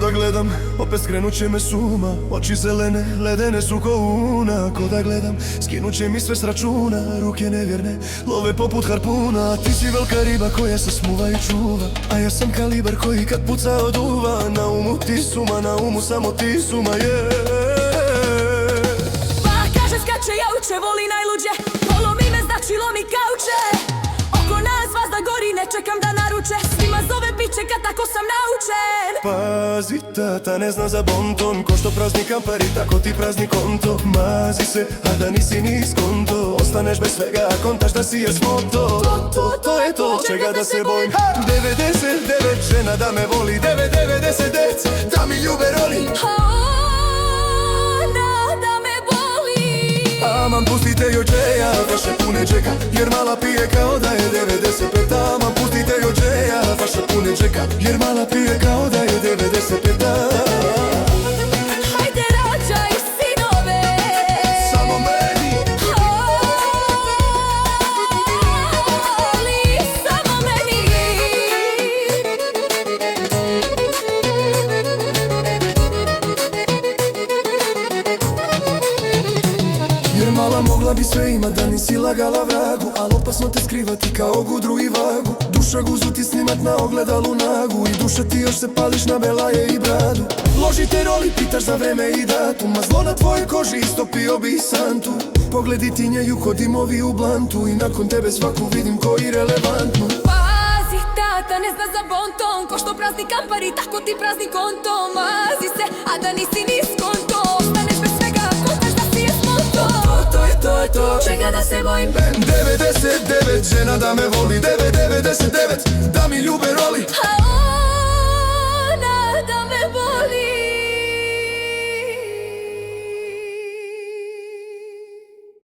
da gledam, opet skrenut će me suma. Oči zelene, ledene su ko una. Ko da gledam, skinut će mi sve s računa. Ruke nevjerne, love poput harpuna. Ti si velika riba koja se smuva i čuva, a ja sam kalibar koji kad puca oduva. Na umu ti suma, na umu samo ti suma, Pa kaže skače jauče, voli najluđe, polomi me znači lomi kauče. Oko nas vazda gori, ne čekam da naruče, svima zove piće kad tako sam naučen. Pazi, tata ne zna za bonton, ko što prazni kampari, tako ti prazni konto. Mazi se, a da nisi ni skonto, ostaneš bez svega, a kontaš da si je smoto. To je to, čega da se bojim. 99 žena da me voli, 99 dec, da mi ljube roli. Aman pustite joj džeja, vaše pune džeka, jer mala pije kao da je 95. Aman pustite joj džeja, vaše pune džeka, jer mala pije kao da je 95. Hajde rađaj sinove, samo meni, ali samo meni. jer mala mogla bi sve imat da nisi lagala vragu, al opasno te skrivati kao gudru i vagu. Duša guzu ti snimat na ogledalu nagu, i duša ti još se pališ na belaje i bradu. Ložite roli, pitaš za vreme i datum, a zlo na tvojoj koži istopio bi i santu. Pogledi tinjaju ko dimovi u blantu, i nakon tebe svaku vidim ko irelevantnu. Pazi, tata ne zna za bonton, ko što prazni kampari, tako ti prazni konto. Mazi se, a da nisi ni skonto, ostaneš bez svega, kontaš da si je smoto. To je to, Čega da se bojim, 99 žena da me voli, 99 da mi ljube roli.